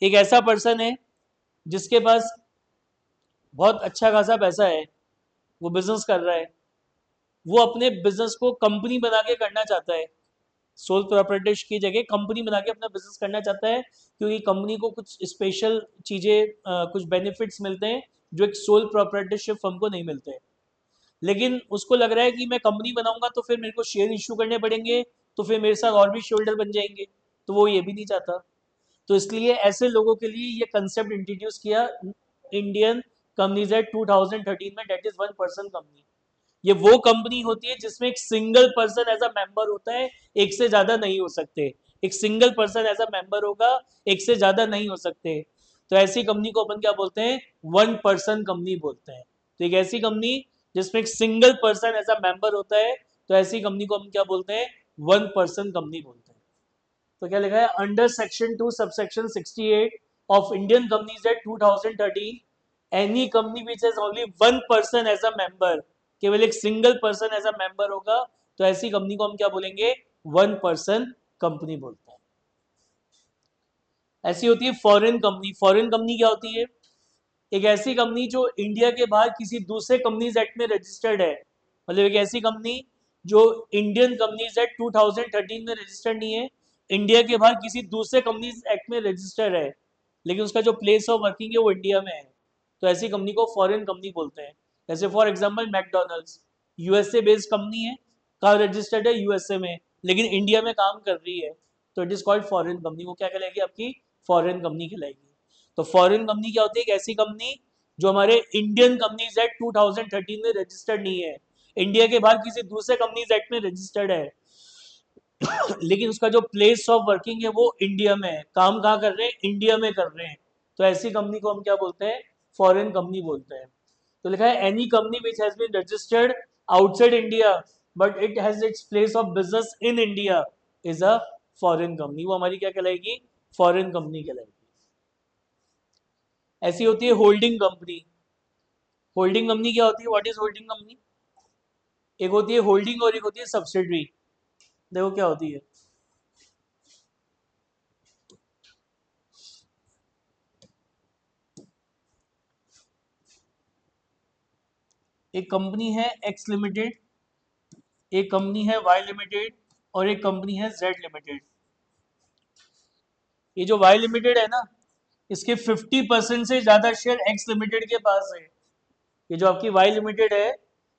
एक ऐसा पर्सन है जिसके पास बहुत अच्छा खासा पैसा है, वो बिजनेस कर रहा है, वो अपने बिजनेस को कंपनी बना के करना चाहता है, सोल प्रोप्राइटरशिप की जगह कंपनी बना के अपना बिजनेस करना चाहता है, क्योंकि कंपनी को कुछ स्पेशल चीज़ें, कुछ बेनिफिट्स मिलते हैं जो एक सोल प्रोप्राइटरशिप फर्म को नहीं मिलते हैं। लेकिन उसको लग रहा है कि मैं कंपनी बनाऊंगा तो फिर मेरे को शेयर इशू करने पड़ेंगे, तो फिर मेरे साथ और भी शेयर बन जाएंगे, तो वो ये भी नहीं चाहता। तो इसलिए ऐसे लोगों के लिए ये कंसेप्ट इंट्रोड्यूस किया इंडियन कंपनीज एक्ट 2013 में, that is one person company. ये वो कंपनी होती है जिसमें एक single person as a member होता है, एक से ज्यादा नहीं हो सकते। एक single person as a member होगा, एक से ज्यादा नहीं हो सकते। तो ऐसी कंपनी को अपन क्या बोलते हैं? वन पर्सन कंपनी बोलते हैं। तो एक ऐसी कंपनी जिसमें एक single person as a member होता है, तो ऐसी कंपनी को हम क्या बोलते हैं? वन पर्सन कंपनी बोलते हैं। तो क्या लिखा है? Under section 2 subsection 68 of Indian companies act 2013, any company which has only one person as a member, केवल एक single person as a member होगा, तो ऐसी कंपनी को हम क्या बोलेंगे? वन पर्सन कंपनी बोलते हैं। ऐसी होती है फॉरेन कंपनी। फॉरेन कंपनी क्या होती है? एक ऐसी कंपनी जो इंडिया के बाहर किसी दूसरे कंपनीज एक्ट में रजिस्टर्ड है। मतलब एक ऐसी कंपनी जो इंडियन कंपनीज एक्ट 2013 में रजिस्टर्ड नहीं है, इंडिया के बाहर किसी दूसरे कंपनीज एक्ट में रजिस्टर्ड है, लेकिन उसका जो प्लेस ऑफ वर्किंग है वो इंडिया में है, तो ऐसी कंपनी को फॉरेन कंपनी बोलते हैं। जैसे for example McDonald's, USA based company है, कहाँ रजिस्टर्ड है? यूएसए में, लेकिन इंडिया में काम कर रही है, तो it is called foreign company. वो क्या कहलाएगी? आपकी फॉरेन कंपनी कहलाएगी। तो फॉरेन कंपनी क्या होती है? एक ऐसी कंपनी जो हमारे इंडियन कंपनीज एक्ट 2013 में रजिस्टर्ड नहीं है, इंडिया के बाहर किसी दूसरे कंपनीज एक्ट में रजिस्टर्ड है, लेकिन उसका जो प्लेस ऑफ वर्किंग है वो इंडिया में है, काम कहाँ कर रहे हैं? इंडिया में कर रहे हैं, तो ऐसी कंपनी को हम क्या बोलते हैं? फॉरेन कंपनी बोलते हैं। तो लिखा है any company which has been registered outside India but it has its place of business in India is a foreign company. वो हमारी क्या कहलाएगी? फॉरेन कंपनी कहलाएगी। ऐसी होती है होल्डिंग कंपनी। होल्डिंग कंपनी क्या होती है? What is holding company? एक होती है होल्डिंग और एक होती है सब्सिडरी। देखो क्या होती है। एक कंपनी है एक्स लिमिटेड, एक कंपनी है वाई लिमिटेड, और एक कंपनी है जेड लिमिटेड। ये जो वाई लिमिटेड है ना, इसके 50% से ज्यादा शेयर एक्स लिमिटेड के पास है। ये जो आपकी वाई लिमिटेड है,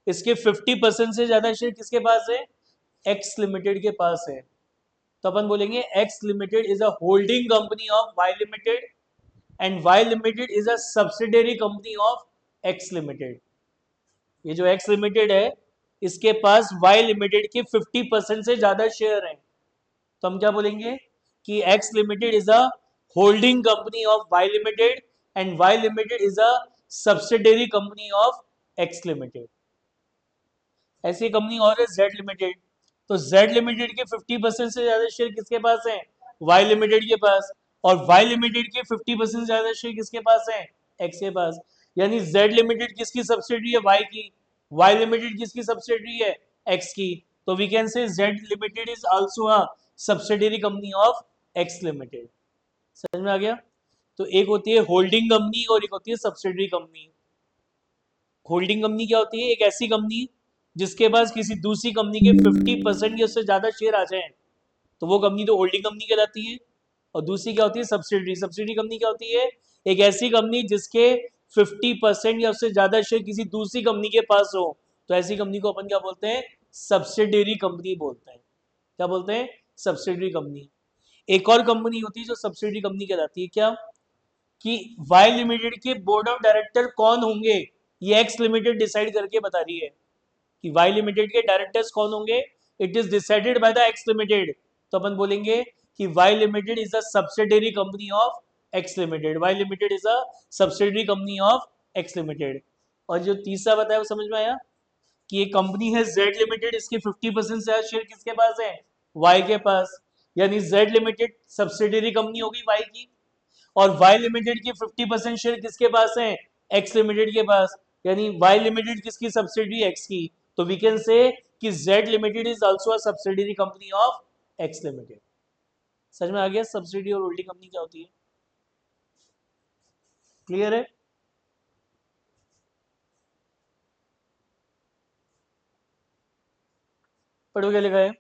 इसके 50% से ज्यादा शेयर किसके पास है? एक्स लिमिटेड के पास है। तो अपन बोलेंगे X limited is a holding company of Y limited and Y limited is a subsidiary company of X limited. ये जो एक्स लिमिटेड है, इसके पास वाई लिमिटेड के 50% से ज्यादा शेयर हैं, तो हम क्या बोलेंगे? कि X limited is a holding company of Y limited and Y limited is a subsidiary company of X limited. ऐसी कंपनी और है जेड लिमिटेड। तो जेड लिमिटेड के 50% से ज्यादा शेयर किसके पास है? वाई लिमिटेड के पास। और वाई लिमिटेड के 50% से ज्यादा शेयर किसके पास है? एक्स के पास। यानी जेड लिमिटेड किसकी सब्सिडरी है? वाई की। वाई लिमिटेड किसकी सब्सिडरी है? एक्स की। तो we can say Z limited is also a subsidiary company of X limited. समझ में आ गया? तो एक होती है होल्डिंग कंपनी और एक होती है सब्सिडरी कंपनी। होल्डिंग कंपनी क्या होती है? एक ऐसी कंपनी जिसके पास किसी दूसरी कंपनी के 50% या उससे ज्यादा शेयर आ जाए, तो वो कंपनी तो होल्डिंग कंपनी कहलाती है। और दूसरी क्या होती है? सब्सिडरी। सब्सिडरी कंपनी क्या होती है? एक ऐसी कंपनी जिसके 50% या उससे ज्यादा शेयर किसी दूसरी कंपनी के पास हो, तो ऐसी कंपनी को अपन क्या बोलते हैं? सब्सिडरी कंपनी बोलते हैं। क्या बोलते हैं? Subsidiary company. एक और कंपनी होती है जो सब्सिडरी कंपनी कहलाती है, क्या? कि वाई लिमिटेड के बोर्ड ऑफ डायरेक्टर कौन होंगे, ये एक्स लिमिटेड डिसाइड करके बता रही है कि वाई लिमिटेड के डायरेक्टर्स कौन होंगे। It is decided by the X limited. तो अपन बोलेंगे कि Y limited is a subsidiary company of X limited. Y limited is a subsidiary company of X limited. और जो तीसरा बताया वो समझ में आया? कि एक कंपनी है जेड लिमिटेड, इसके 50% से ज्यादा शेयर किसके पास है? वाई के पास। यानी जेड लिमिटेड सब्सिडरी कंपनी होगी वाई की, और वाई लिमिटेड की 50% शेयर किसके पास है? एक्स लिमिटेड के पास। यानी वाई लिमिटेड किसकी सब्सिडरी? एक्स की। तो वी कैन से कि Z limited is also a subsidiary company of X limited. समझ में आ गया सब्सिडी और होल्डिंग कंपनी क्या होती है? क्लियर है? पढ़ो क्या लिखा है।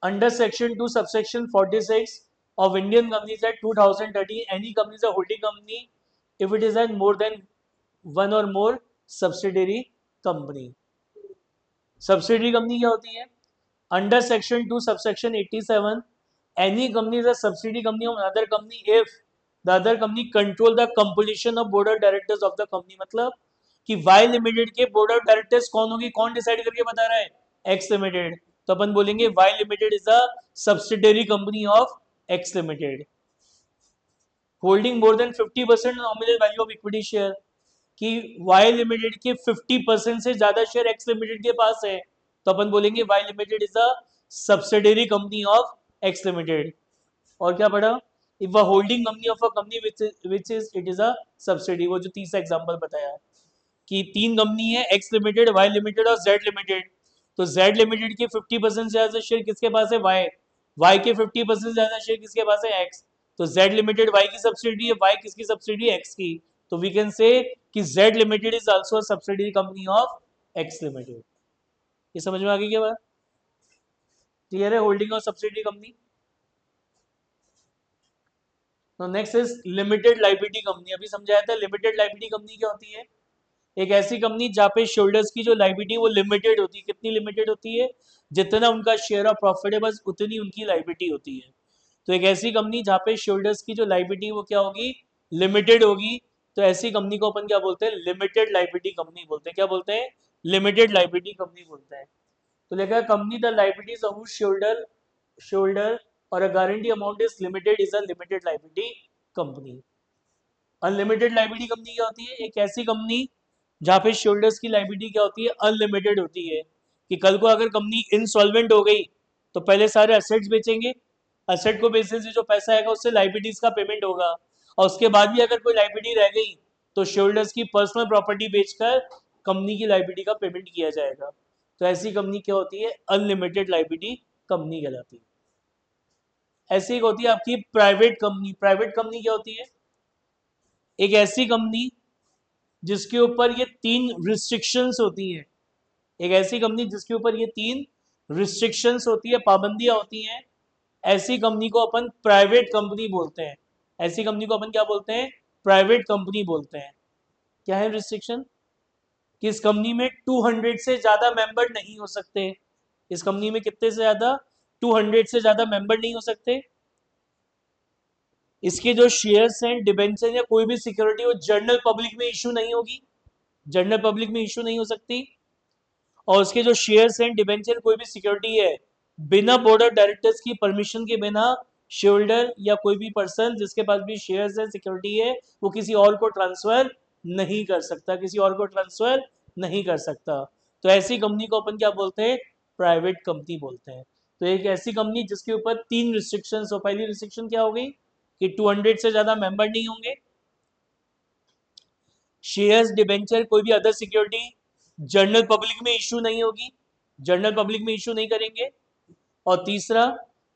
Under Section 2, Subsection 46 of Indian Companies Act 2013, any company is a holding company if it is a more than one or more subsidiary company. Subsidiary company क्या होती है? Under Section 2, Subsection 87, any company is a subsidiary company of another company if the other company control the composition of board of directors of the company. मतलब कि Y limited के board of directors कौन होगी, कौन decide करके बता रहा है? X limited. तो अपन बोलेंगे Y limited is a subsidiary company of X limited. Holding more than 50% nominal value of equity share, कि वाई लिमिटेड के 50% से ज्यादा शेयर एक्स लिमिटेड के पास है, तो अपन बोलेंगे Y limited is a subsidiary company of X limited. और क्या पढ़ा? If a holding company of a company which is it is a subsidy, वो जो तीसरा एग्जांपल बताया कि तीन कंपनी है, एक्स लिमिटेड, वाई लिमिटेड और जेड लिमिटेड. तो जेड लिमिटेड के 50% से ज्यादा शेयर किसके पास है? वाई. वाई के 50% से ज्यादा शेयर किसके पास है? एक्स. तो जेड लिमिटेड वाई की सब्सिडी है, वाई किसकी सब्सिडी है? एक्स की. तो वी कैन से कि Z limited is also a subsidy company of X limited. ये समझ में आ गई क्या बात? क्लियर है होल्डिंग और सब्सिडी कंपनी? तो next is limited liability company. अभी समझाया था लिमिटेड लायबिलिटी कंपनी क्या होती है. एक ऐसी कंपनी जहाँ पे शेयरहोल्डर्स की जो लायबिलिटी वो लिमिटेड होती है. कितनी लिमिटेड होती है? जितना उनका शेयर ऑफ प्रॉफिट है बस उतनी उनकी लायबिलिटी होती है. तो एक ऐसी कंपनी जहाँ पे शेयरहोल्डर्स की जो लायबिलिटी वो क्या होगी? लिमिटेड होगी. तो ऐसी कंपनी को अपन क्या बोलते हैं? लिमिटेड लायबिलिटी कंपनी बोलते हैं. क्या बोलते हैं? लिमिटेड लायबिलिटी कंपनी बोलते हैं. तो लिखा company the liabilities of shareholder और a guarantee amount is limited is a limited liability company. Unlimited liability company क्या होती है? एक ऐसी कंपनी जहाँ पे शेयरहोल्डर्स की लायबिलिटी क्या होती है? अनलिमिटेड होती है. कि कल को अगर कंपनी इनसॉल्वेंट हो गई तो पहले सारे असेट्स बेचेंगे, असेट को बेचने से जो पैसा आएगा उससे लायबिलिटीज का पेमेंट होगा, और उसके बाद भी अगर कोई लायबिलिटी रह गई तो शेयरहोल्डर्स की पर्सनल प्रॉपर्टी बेचकर कंपनी की लायबिलिटी का पेमेंट किया जाएगा. तो ऐसी कंपनी क्या होती है? अनलिमिटेड लायबिलिटी कंपनी कहलाती है. ऐसी एक होती है आपकी प्राइवेट कंपनी. प्राइवेट कंपनी क्या होती है? एक ऐसी कंपनी जिसके ऊपर ये तीन रिस्ट्रिक्शंस होती हैं. एक ऐसी कंपनी जिसके ऊपर ये तीन रिस्ट्रिक्शंस होती है, पाबंदियां होती हैं, ऐसी कंपनी को अपन प्राइवेट कंपनी बोलते हैं. ऐसी कंपनी को अपन क्या बोलते हैं? प्राइवेट कंपनी बोलते हैं. क्या है रिस्ट्रिक्शन? कि इस कंपनी में 200 से ज्यादा मेंबर नहीं हो सकते. इस कंपनी में कितने से ज्यादा? 200 से ज्यादा मेंबर नहीं हो सकते. इसके जो शेयर्स हैं, डिबेंचर या कोई भी सिक्योरिटी वो जनरल पब्लिक में इशू नहीं होगी. जनरल पब्लिक में इशू नहीं हो सकती. और उसके जो शेयर्स हैं, डिबेंचर, कोई भी सिक्योरिटी है, बिना बोर्ड ऑफ डायरेक्टर्स की परमिशन के बिना शेयर होल्डर या कोई भी पर्सन जिसके पास भी शेयर्स है, सिक्योरिटी है, वो किसी और को ट्रांसफर नहीं कर सकता. किसी और को ट्रांसफर नहीं कर सकता. तो ऐसी कंपनी को अपन क्या बोलते हैं? प्राइवेट कंपनी बोलते हैं. तो एक ऐसी कंपनी जिसके ऊपर तीन रिस्ट्रिक्शन हो. पहली रिस्ट्रिक्शन क्या हो गई? कि 200 से ज्यादा मेंबर नहीं होंगे. शेयर्स, डिबेंचर, कोई भी अदर सिक्योरिटी जनरल पब्लिक में इशू नहीं होगी. जनरल पब्लिक में इशू नहीं करेंगे. और तीसरा,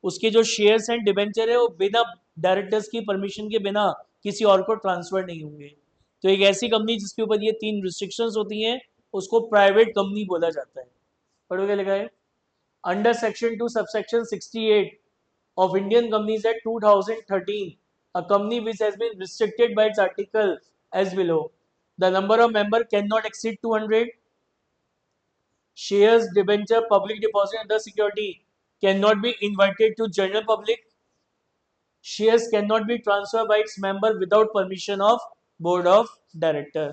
उसके जो शेयर्स हैं, डिबेंचर है, वो बिना डायरेक्टर्स की परमिशन के बिना किसी और को ट्रांसफर नहीं होंगे. तो एक ऐसी कंपनी जिसके ऊपर ये तीन रिस्ट्रिक्शंस होती हैं उसको प्राइवेट कंपनी बोला जाता है. पढ़ो क्या लिखा है? Under section 2 subsection 68 of Indian Companies Act 2013, a company which has been restricted by its article as below. The number of members cannot exceed 200. Shares, debenture, public deposit, and other security cannot be invited to general public. Shares cannot be transferred by its member without permission of board of director.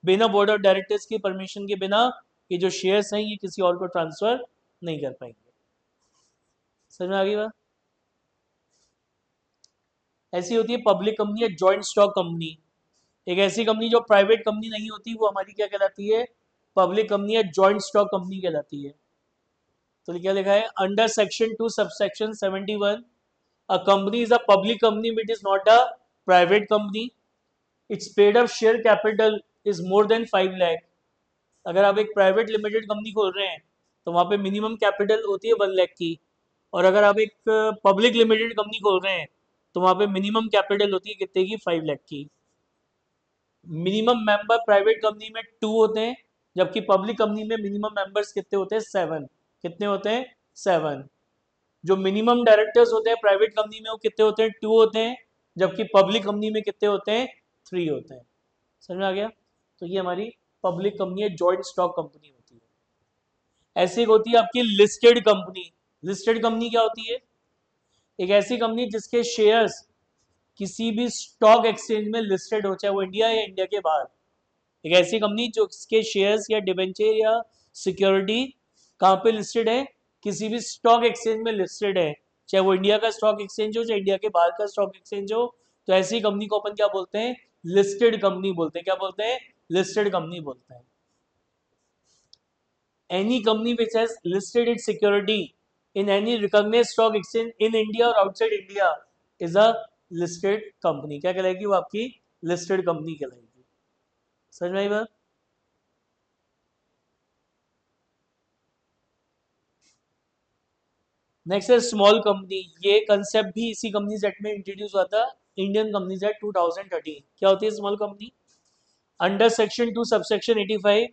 बिना board of directors की permission के बिना ये जो shares हैं ये किसी और को transfer नहीं कर पाएंगे. समझ में आ गई बात? ऐसी होती है पब्लिक कंपनी या जॉइंट स्टॉक कंपनी. एक ऐसी कंपनी जो प्राइवेट कंपनी नहीं होती वो हमारी क्या कहलाती है? पब्लिक कंपनी या जॉइंट स्टॉक कंपनी कहलाती है. तो क्या लिखा है? Under section 2 subsection 71, a company is a public company but is not a private company. It's paid up share capital is more than 5 lakh. अगर आप एक प्राइवेट लिमिटेड कंपनी खोल रहे हैं तो वहाँ पे मिनिमम कैपिटल होती है 1 लाख की. और अगर आप एक पब्लिक लिमिटेड कंपनी खोल रहे हैं तो वहाँ पे मिनिमम कैपिटल होती है कितने की? 5 लाख की. मिनिमम मेंबर प्राइवेट कंपनी में 2 होते हैं, जबकि पब्लिक कंपनी में मिनिमम मेंबर्स कितने होते हैं? 7. कितने होते हैं? 7. जो मिनिमम डायरेक्टर्स होते हैं प्राइवेट कंपनी में वो कितने होते हैं, 2 होते हैं, जबकि पब्लिक कंपनी में कितने होते हैं, 3 होते हैं। समझ में आ गया? तो ये हमारी पब्लिक कंपनी है, जॉइंट स्टॉक कंपनी होती है। ऐसी एक होती है आपकी लिस्टेड कंपनी। लिस्टेड कंपनी क्या होती है? एक ऐसी कंपनी जिसके शेयर्स किसी भी स्टॉक एक्सचेंज में लिस्टेड हो, चाहे वो इंडिया या इंडिया के बाहर। एक ऐसी कंपनी जो इसके शेयर्स या डिबेंचर या सिक्योरिटी कहाँ पे लिस्टेड है, किसी भी स्टॉक एक्सचेंज में लिस्टेड है, चाहे वो इंडिया का स्टॉक एक्सचेंज हो, चाहे इंडिया के बाहर का स्टॉक एक्सचेंज हो। तो ऐसी कंपनी को अपन क्या बोलते हैं, लिस्टेड कंपनी बोलते हैं। क्या बोलते हैं, लिस्टेड कंपनी बोलते हैं। Any company which has listed its security in any recognised stock exchange in India और outside India is a listed company. क्या कहलाएगी वो, आपकी लिस्टेड कंपनी कहलाएगी। समझ में आई बात? नेक्स्ट है स्मॉल कंपनी। ये कंसेप्ट भी इसी कंपनीज एक्ट में इंट्रोड्यूस हुआ था, इंडियन कंपनीज एक्ट 2013। क्या होती है small company? Under section 2 subsection 85,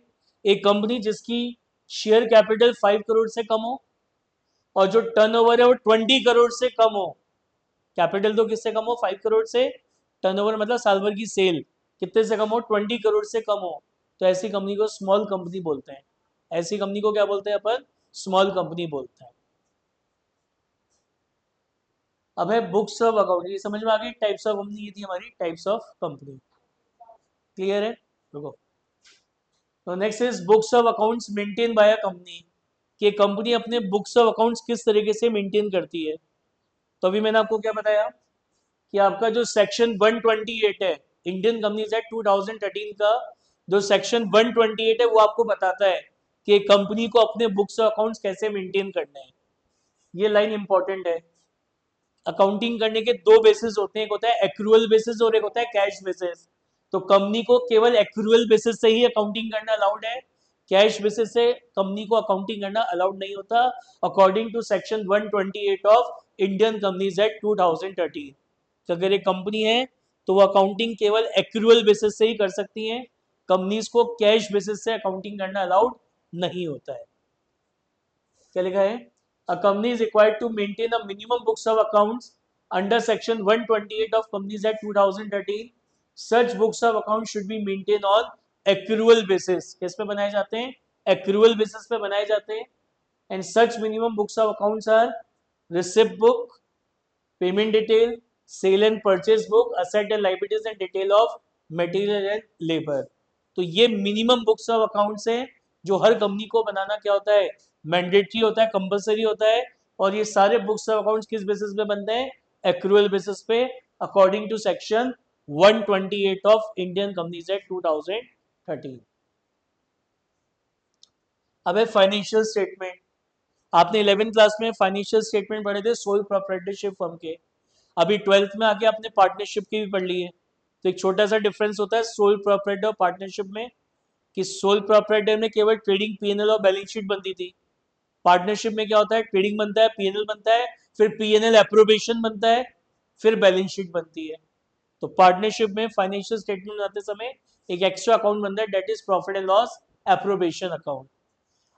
एक कंपनी जिसकी शेयर कैपिटल 5 करोड़ से कम हो और जो टर्नओवर है वो 20 करोड़ से कम हो। कैपिटल तो किससे कम हो, 5 करोड़ से। टर्नओवर मतलब साल भर की सेल कितने से कम हो, 20 करोड़ से कम हो। तो ऐसी कंपनी को स्मॉल कंपनी बोलते हैं। ऐसी कंपनी को क्या बोलते हैं अपन, स्मॉल कंपनी बोलते हैं। अब है बुक्स ऑफ अकाउंट। ये समझ में आ गई टाइप्स ऑफ कंपनी, ये थी हमारी टाइप्स ऑफ कंपनी। क्लियर है? रुको, तो next is books of accounts maintain by a company. कि कंपनी अपने बुक्स ऑफ अकाउंट्स किस तरीके से मेंटेन करती है। तो अभी मैंने आपको क्या बताया कि आपका जो सेक्शन 128 है इंडियन कंपनीज एक्ट 2013 का, जो सेक्शन 128 है वो आपको बताता है कि कंपनी को अपने बुक्स ऑफ अकाउंट्स कैसे मेंटेन करने हैं। ये लाइन इंपॉर्टेंट है। अकाउंटिंग करने के दो बेसिस होते हैं, एक होता है एक्रूअल बेसिस और एक होता है कैश बेसिस। तो कंपनी को केवल एक्रूअल बेसिस से ही अकाउंटिंग करना अलाउड है, कैश बेसिस से कंपनी को अकाउंटिंग करना अलाउड नहीं होता, according to section 128 of Indian companies act 2013। तो अगर एक कंपनी है तो वो अकाउंटिंग केवल एक्रूअल बेसिस से ही कर सकती है, कंपनीज को कैश बेसिस से अकाउंटिंग करना अलाउड नहीं होता है। क्या लिखा है, a company is required to maintain a minimum books of accounts under section 128 of companies act 2013. such books of accounts should be maintained on accrual basis। किस पे बनाए जाते हैं, accrual basis पे बनाए जाते हैं। and such minimum books of accounts are receipt book, payment detail, sale and purchase book, asset and liabilities and detail of material and labor। तो ये मिनिमम बुक्स ऑफ अकाउंट्स हैं जो हर कंपनी को बनाना क्या होता है, मैंडेटरी होता है, कंपलसरी होता है। और ये सारे बुक्स ऑफ अकाउंट्स किस बेसिस पे बनते हैं, एक्रूअल बेसिस पे, according to section 128 of Indian companies act 2013। अब है फाइनेंशियल स्टेटमेंट। आपने 11th क्लास में फाइनेंशियल स्टेटमेंट पढ़े थे सोल प्रोप्राइटरशिप फर्म के। अभी 12th में आके आपने पार्टनरशिप की भी पढ़ ली है। तो एक छोटा सा डिफरेंस होता है सोल प्रोप्राइटर और पार्टनरशिप में, कि सोल प्रोप्राइटर में केवल ट्रेडिंग पीएनएल और बैलेंस शीट बनती थी। पार्टनरशिप में क्या होता है, ट्रेडिंग बनता है, पीएनएल बनता है, फिर पीएनएल अप्रोबेशन बनता है, फिर बैलेंस शीट बनती है। तो पार्टनरशिप में फाइनेंशियल स्टेटमेंट बनाते समय एक एक्स्ट्रा अकाउंट बनता है, that is profit and loss appropriation account.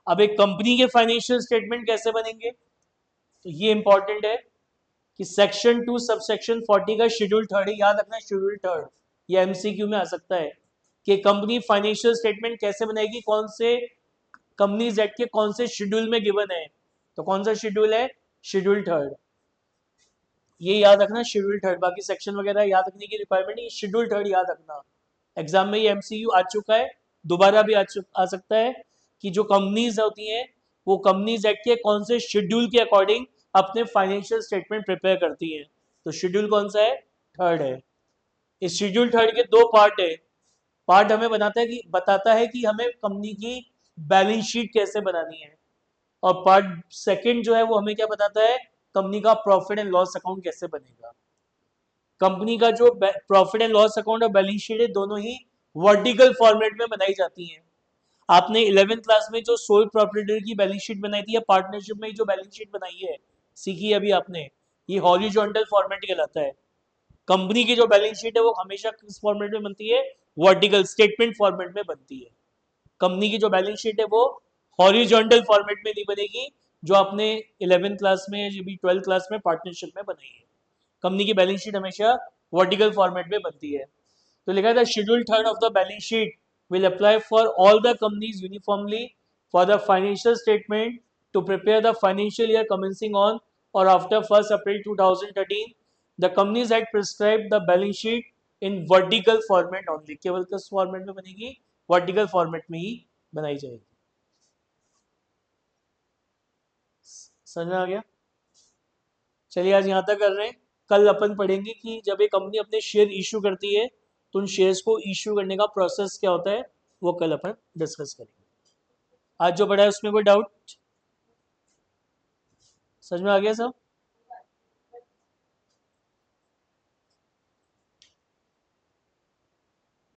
अब एक कंपनी के फाइनेंशियल स्टेटमेंट कैसे बनेंगे, तो ये इंपॉर्टेंट है कि सेक्शन 2 सबसेक्शन 40 का शेड्यूल थर्ड है, याद रखना शेड्यूल थर्ड, ये एमसीक्यू में आ सकता है कि कंपनी फाइनेंशियल स्टेटमेंट कैसे बनाएगी, कौन से कंपनीज एक्ट के कौन से शेड्यूल में गिवन है। तो कौन सा शेड्यूल है, शेड्यूल थर्ड। ये याद रखना शेड्यूल थर्ड, बाकी सेक्शन वगैरह याद रखने की रिक्वायरमेंट नहीं, शेड्यूल थर्ड याद रखना। एग्जाम में ये एमसीक्यू आ चुका है, दोबारा भी आ सकता है कि जो कंपनीज होती हैं वो कंपनीज एक्ट के कौन से शेड्यूल के अकॉर्डिंग अपने फाइनेंशियल स्टेटमेंट प्रिपेयर करती हैं। तो शेड्यूल कौन सा है, थर्ड है। इस शेड्यूल थर्ड के दो पार्ट है। पार्ट हमें बताता है कि हमें कंपनी की बैलेंस शीट कैसे बनानी है, और पार्ट सेकंड जो है वो हमें क्या बताता है, कंपनी का प्रॉफिट एंड लॉस अकाउंट कैसे बनेगा। कंपनी का जो प्रॉफिट एंड लॉस अकाउंट और बैलेंस शीट है दोनों ही वर्टिकल फॉर्मेट में बनाई जाती हैं। आपने 11th क्लास में जो सोल प्रोप्राइटर की बैलेंस शीट बनाई थी या पार्टनरशिप में जो बैलेंस शीट बनाई है, सीखी है अभी आपने, ये हॉरिजॉन्टल फॉर्मेट कहलाता है। कंपनी की जो बैलेंस शीट है वो हमेशा किस फॉर्मेट में बनती है, वर्टिकल स्टेटमेंट फॉर्मेट में बनती है। कंपनी की जो बैलेंस शीट है वो हॉरिजॉन्टल फॉर्मेट में नहीं बनेगी, जो आपने 11th क्लास में या भी 12th क्लास में पार्टनरशिप में बनाई है। कंपनी की बैलेंस शीट हमेशा वर्टिकल फॉर्मेट में बनती है। तो लिखा था schedule third of the balance sheet will apply for all the companies uniformly for the financial statement to prepare the financial year commencing on or after 1st April 2013. The companies had prescribed the balance sheet in vertical format only. केवल किस format में बनेगी? Vertical format में ही बनाई जाएगी। समझ में आ गया? चलिए आज यहाँ तक कर रहे हैं। कल अपन पढ़ेंगे कि जब एक कंपनी अपने शेयर इशू करती है तो उन शेयर्स को इशू करने का प्रोसेस क्या होता है, वो कल अपन डिस्कस करेंगे। आज जो पढ़ा है उसमें कोई डाउट? समझ में आ गया सब?